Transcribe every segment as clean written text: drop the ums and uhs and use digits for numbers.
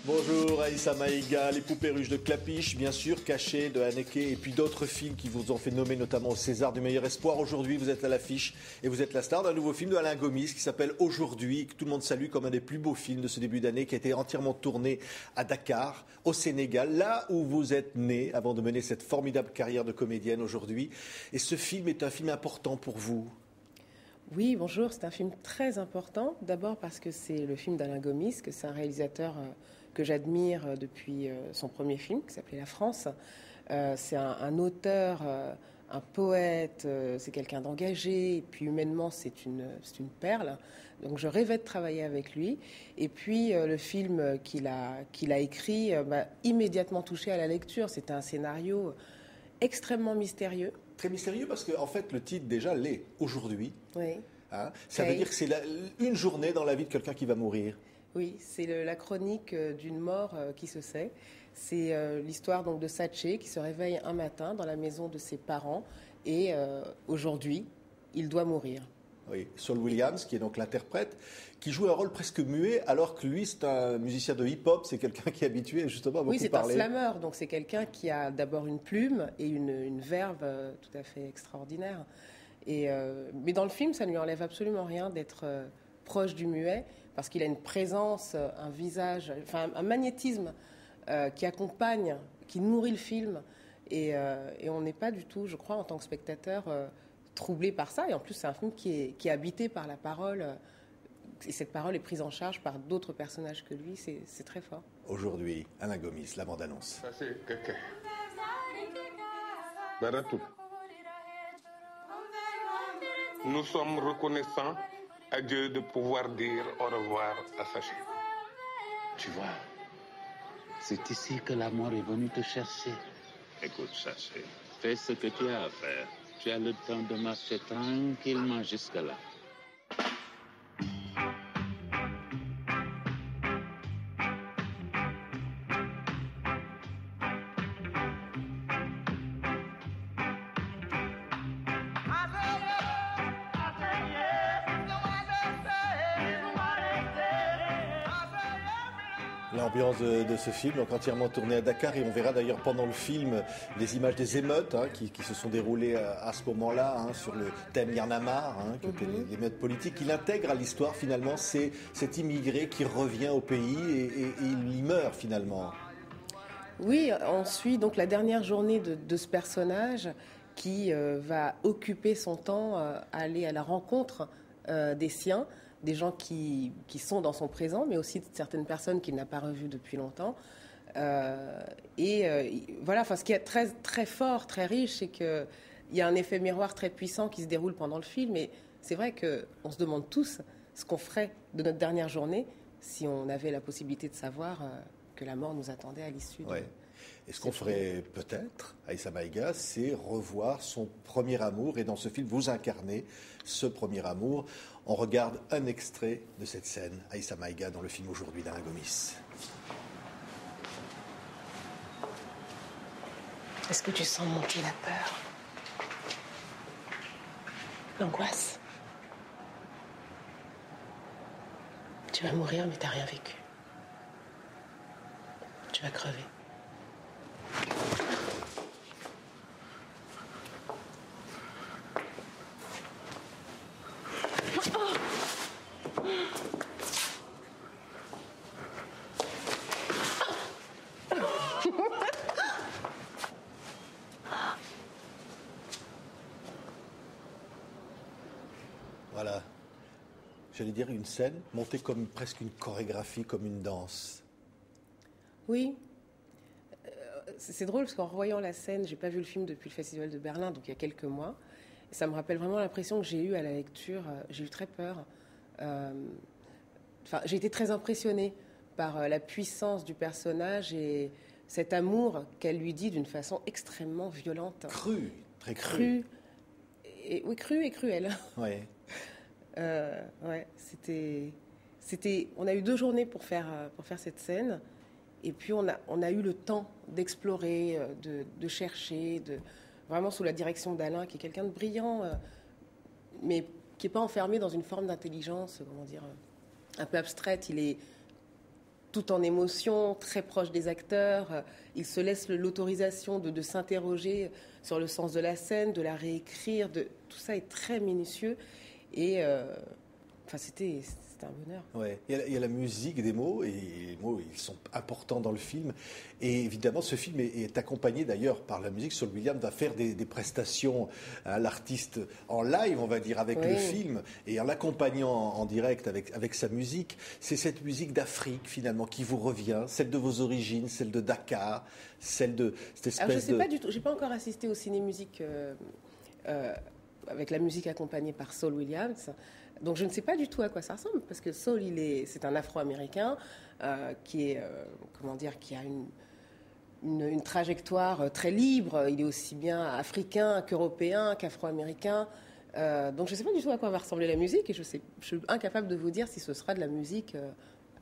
Bonjour Aïssa Maïga, les poupées ruches de Clapiche, bien sûr, Caché de Haneke et puis d'autres films qui vous ont fait nommer notamment au César du meilleur espoir. Aujourd'hui, vous êtes à l'affiche et vous êtes la star d'un nouveau film de Alain Gomis qui s'appelle Aujourd'hui, que tout le monde salue comme un des plus beaux films de ce début d'année, qui a été entièrement tourné à Dakar, au Sénégal, là où vous êtes né avant de mener cette formidable carrière de comédienne aujourd'hui. Et ce film est un film important pour vous. Oui, bonjour, c'est un film très important. D'abord parce que c'est le film d'Alain Gomis, que c'est un réalisateur que j'admire depuis son premier film, qui s'appelait La France. C'est un auteur, un poète, c'est quelqu'un d'engagé, et puis humainement, c'est une perle. Donc je rêvais de travailler avec lui. Et puis le film qu'il a écrit m'a immédiatement touché à la lecture. C'était un scénario extrêmement mystérieux. Très mystérieux parce qu'en fait, le titre déjà l'est Aujourd'hui. Oui. Hein, ça veut dire que c'est une journée dans la vie de quelqu'un qui va mourir. Oui, c'est la chronique d'une mort qui se sait. C'est l'histoire donc de Satché qui se réveille un matin dans la maison de ses parents et aujourd'hui, il doit mourir. Oui, Saul Williams, qui est donc l'interprète, qui joue un rôle presque muet, alors que lui, c'est un musicien de hip-hop, c'est quelqu'un qui est habitué justement à beaucoup parler. Oui, c'est un slammer, donc c'est quelqu'un qui a d'abord une plume et une verve tout à fait extraordinaire. Mais dans le film, ça ne lui enlève absolument rien d'être proche du muet, parce qu'il a une présence, un visage, enfin un magnétisme qui accompagne, qui nourrit le film. Et on n'est pas du tout, je crois, en tant que spectateur, troublé par ça. Et en plus, c'est un film qui est habité par la parole. Et cette parole est prise en charge par d'autres personnages que lui. C'est très fort. Aujourd'hui, Alain Gomis, la bande-annonce. Ça, c'est Keke. Baratou. Nous sommes reconnaissants à Dieu de pouvoir dire au revoir à Saché. Tu vois, c'est ici que la mort est venue te chercher. Écoute, Saché, fais ce que tu as à faire. Tu as le temps de marcher tranquillement jusque-là. L'ambiance de ce film, donc entièrement tourné à Dakar, et on verra d'ailleurs pendant le film les images des émeutes qui se sont déroulées à ce moment-là, sur le thème Y'en a marre, qui étaient les émeutes politiques. Il intègre à l'histoire finalement, c'est cet immigré qui revient au pays et il y meurt finalement. Oui, on suit donc la dernière journée de ce personnage qui va occuper son temps à aller à la rencontre des siens, des gens qui sont dans son présent, mais aussi de certaines personnes qu'il n'a pas revues depuis longtemps. Voilà, ce qui est très, très fort, très riche, c'est qu'il y a un effet miroir très puissant qui se déroule pendant le film. Et c'est vrai qu'on se demande tous ce qu'on ferait de notre dernière journée si on avait la possibilité de savoir que la mort nous attendait à l'issue. Et ce qu'on ferait peut-être, Aïssa Maïga, c'est revoir son premier amour. Et dans ce film, vous incarnez ce premier amour. On regarde un extrait de cette scène, Aïssa Maïga, dans le film Aujourd'hui d'Alain Gomis. Est-ce que tu sens monter la peur, l'angoisse? Tu vas mourir, mais t'as rien vécu. Tu vas crever. Voilà, j'allais dire une scène montée comme presque une chorégraphie, comme une danse. Oui, c'est drôle parce qu'en revoyant la scène, j'ai pas vu le film depuis le Festival de Berlin, donc il y a quelques mois. Et ça me rappelle vraiment l'impression que j'ai eue à la lecture. J'ai eu très peur. J'ai été très impressionnée par la puissance du personnage et cet amour qu'elle lui dit d'une façon extrêmement violente. Cru, très cru. Cru et cruel. Oui. C'était. On a eu 2 journées pour faire cette scène, et puis on a eu le temps d'explorer, de chercher, vraiment sous la direction d'Alain, qui est quelqu'un de brillant, mais qui n'est pas enfermé dans une forme d'intelligence, comment dire, un peu abstraite. tout en émotion, très proche des acteurs. Il se laisse l'autorisation de s'interroger sur le sens de la scène, de la réécrire. Tout ça est très minutieux. Et c'était un bonheur. Ouais. Il y a la musique des mots, et les mots ils sont importants dans le film. Et évidemment, ce film est accompagné d'ailleurs par la musique. Saul Williams va faire des prestations à l'artiste en live, on va dire, avec le film, et en l'accompagnant en direct avec sa musique. C'est cette musique d'Afrique, finalement, qui vous revient, celle de vos origines, celle de Dakar, celle de cette espèce de... Alors, je ne sais pas du tout, je n'ai pas encore assisté au ciné-musique avec la musique accompagnée par Saul Williams. Donc je ne sais pas du tout à quoi ça ressemble, parce que Saul, c'est un Afro-Américain qui a une trajectoire très libre. Il est aussi bien africain qu'européen, qu'afro-américain. Donc je ne sais pas du tout à quoi va ressembler la musique, et je suis incapable de vous dire si ce sera de la musique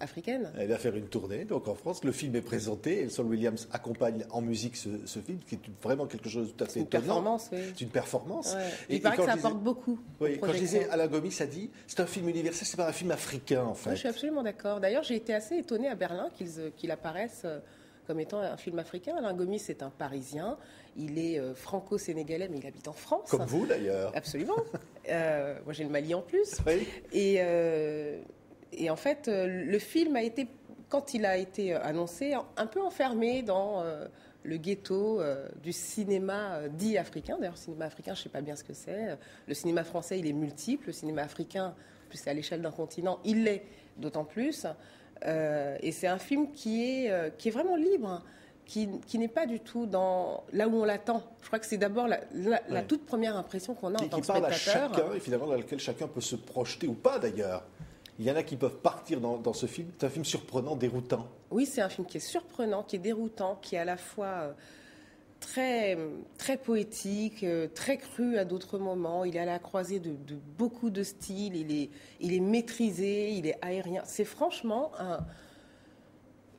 africaine. Elle va faire une tournée, donc en France, le film est présenté, et Saul Williams accompagne en musique ce film, qui est vraiment quelque chose de tout à fait étonnant. C'est une performance. Ouais. Il paraît que ça apporte beaucoup. Oui, quand je disais, Alain Gomis a dit, c'est un film universel, c'est pas un film africain, en fait. Oui, je suis absolument d'accord. D'ailleurs, j'ai été assez étonnée à Berlin qu'il apparaisse comme étant un film africain. Alain Gomis est un Parisien. Il est franco-sénégalais, mais il habite en France. Comme vous, d'ailleurs. Absolument. Moi, j'ai le Mali en plus. Oui. Et en fait, le film a été, quand il a été annoncé, un peu enfermé dans le ghetto du cinéma dit africain. D'ailleurs, le cinéma africain, je ne sais pas bien ce que c'est. Le cinéma français, il est multiple. Le cinéma africain, plus c'est à l'échelle d'un continent, il l'est d'autant plus. Et c'est un film qui est vraiment libre, qui n'est pas du tout là où on l'attend. Je crois que c'est d'abord la toute première impression qu'on a en tant que spectateur. Qui parle à chacun, et finalement dans lequel chacun peut se projeter ou pas d'ailleurs. Il y en a qui peuvent partir dans ce film. C'est un film surprenant, déroutant. Oui, c'est un film qui est surprenant, qui est déroutant, qui est à la fois très, très poétique, très cru à d'autres moments. Il est à la croisée de beaucoup de styles. Il est maîtrisé, il est aérien. C'est franchement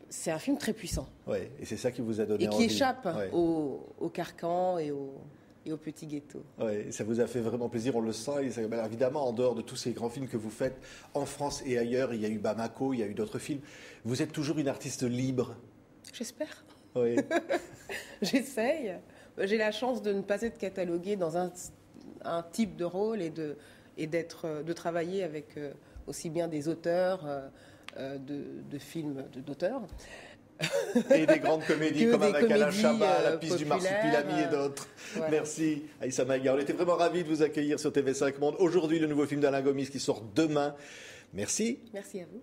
c'est un film très puissant. Oui, et c'est ça qui vous a donné envie. Et qui échappe au carcan et au petit ghetto. Oui, ça vous a fait vraiment plaisir, on le sent. Et ça, évidemment, en dehors de tous ces grands films que vous faites en France et ailleurs, il y a eu Bamako, il y a eu d'autres films. Vous êtes toujours une artiste libre. J'espère. Oui. J'essaye. J'ai la chance de ne pas être cataloguée dans un type de rôle et de travailler avec aussi bien des auteurs de films d'auteurs. Et des grandes comédies comme avec Alain Chabat, La piste du Marsupilami et d'autres. Voilà. Merci Aïssa Maïga. On était vraiment ravis de vous accueillir sur TV5 Monde. Aujourd'hui, le nouveau film d'Alain Gomis qui sort demain. Merci. Merci à vous.